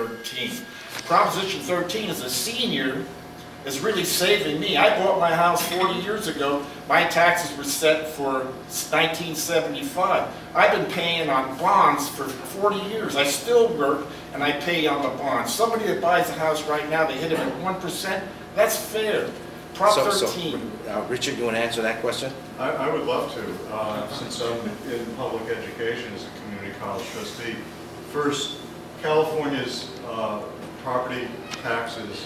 13. Proposition 13 as a senior is really saving me. I bought my house 40 years ago. My taxes were set for 1975. I've been paying on bonds for 40 years. I still work and I pay on the bonds. Somebody that buys a house right now, they hit it at 1%, that's fair. Prop 13. Richard, you want to answer that question? I would love to, since I'm in public education as a community college trustee. First, California's property taxes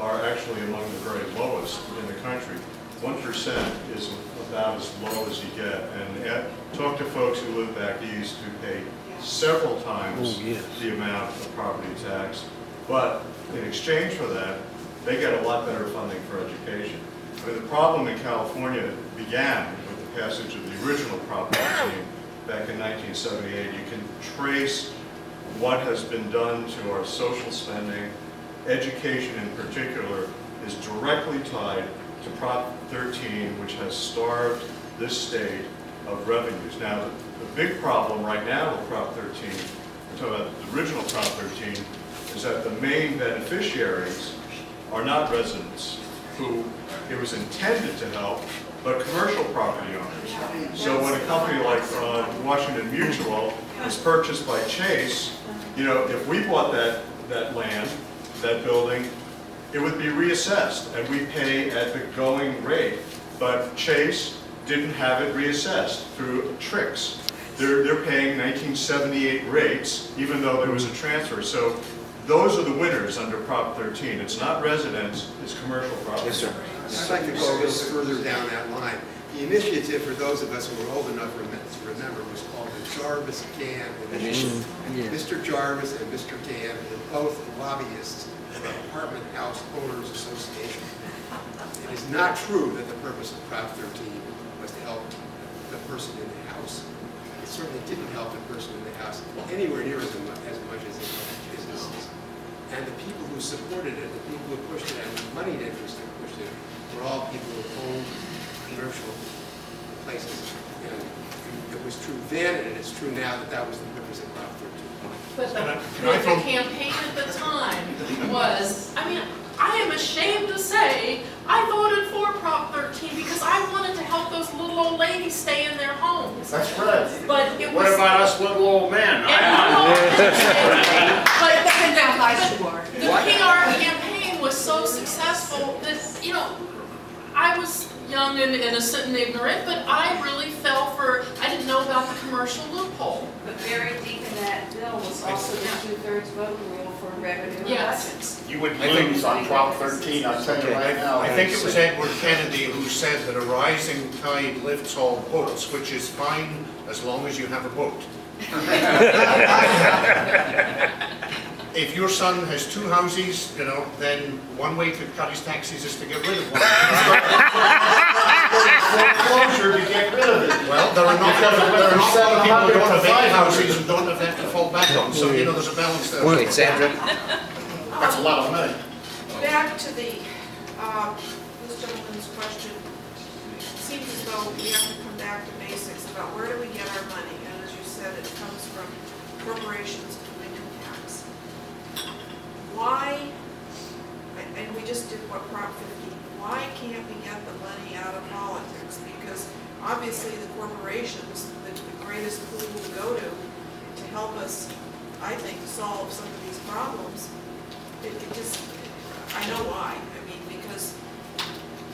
are actually among the very lowest in the country. 1% is about as low as you get. And talk to folks who live back east who pay several times the amount of property tax. But in exchange for that, they get a lot better funding for education. I mean, the problem in California began with the passage of the original Prop 13 back in 1978. You can trace what has been done to our social spending. Education in particular is directly tied to Prop 13, which has starved this state of revenues. Now, the big problem right now with Prop 13, we're talking about the original Prop 13, is that the main beneficiaries are not residents who it was intended to help, but commercial property owners. So when a company like Washington Mutual is purchased by Chase, you know, if we bought that land, that building, it would be reassessed, and we pay at the going rate. But Chase didn't have it reassessed through tricks. They're paying 1978 rates, even though there was a transfer. So those are the winners under Prop 13. It's not residents, it's commercial property. Yes, sir. I'd like to go a little further down that line. The initiative, for those of us who are old enough to remember, was called the Jarvis-Gann Initiative. Mr. Jarvis and Mr. Gann were both lobbyists of the Apartment House Owners Association. It is not true that the purpose of Prop 13 was to help the person in the house. It certainly didn't help the person in the house anywhere near as much as businesses. And the people who supported it, the people who pushed it, and the moneyed interest that pushed it, were all people who owned commercial places. And it was true then, and it's true now, that that was the purpose of Prop 13. But the campaign at the time was, I mean, I am ashamed to say, I voted for Prop 13 because I wanted to help those little old ladies stay in their homes. That's right. But it was. What about us little old men? The PR campaign was so successful that, you know, I was young and innocent and ignorant, but I really fell for, I didn't know about the commercial loophole. But buried deep in that bill was also the 2/3 vote rule for revenue elections. You would lose on Prop 13, I'll tell you right now. I think it was Edward Kennedy who said that a rising tide lifts all boats, which is fine as long as you have a boat. If your son has 2 houses, you know, then one way to cut his taxes is to get rid of one. Foreclosure to get rid of it. Well, there are not a lot of people who don't have any houses and don't have to fall back on, so you know there's a balance there. Okay, Sandra. That's a lot of money. Back to the this gentleman's question. It seems as though we have to come back to basics about where do we get our money, and as you said, it comes from corporations and income tax. Why, and we just did what Prop 15, why can't we get the money out of politics? Because obviously the corporations, the greatest pool to go to help us, I think, solve some of these problems. It just, I know why. I mean, because,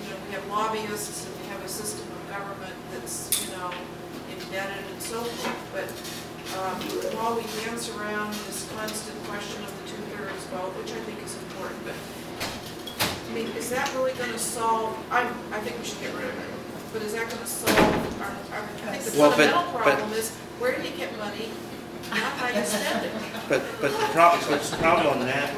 you know, we have lobbyists and we have a system of government that's, you know, indebted and so forth. But while we dance around this constant question of the 2/3 vote, which I think is important, but I mean, is that really going to solve? I think we should get rid of it. But is that going to solve our I think the fundamental problem is where do you get money? Not how you spend it. But the problem on that,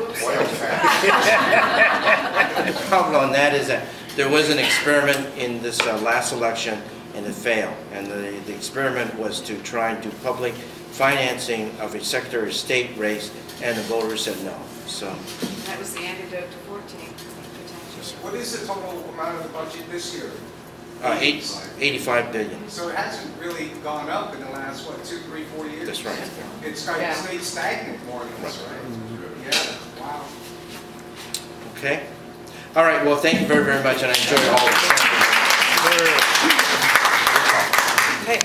the problem on that is that there was an experiment in this last election and it failed. And the experiment was to try and do public financing of a Secretary of State race, and the voters said no. So That was the antidote to 14. What is the total amount of the budget this year? 85 billion. So it hasn't really gone up in the last, what, 2, 3, 4 years? That's right. It's kind of stayed stagnant more or less, right? Yeah. Okay? All right, well, thank you very, very much, and I enjoyed all of it. Hey,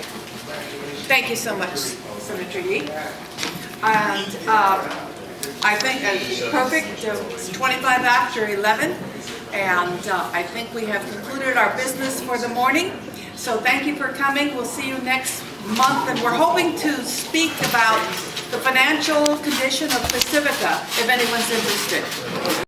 thank you so much, Senator Yee. And I think it's perfect. It's 25 after 11, and I think we have concluded our business for the morning. So thank you for coming. We'll see you next month, and we're hoping to speak about the financial condition of Pacifica, if anyone's interested.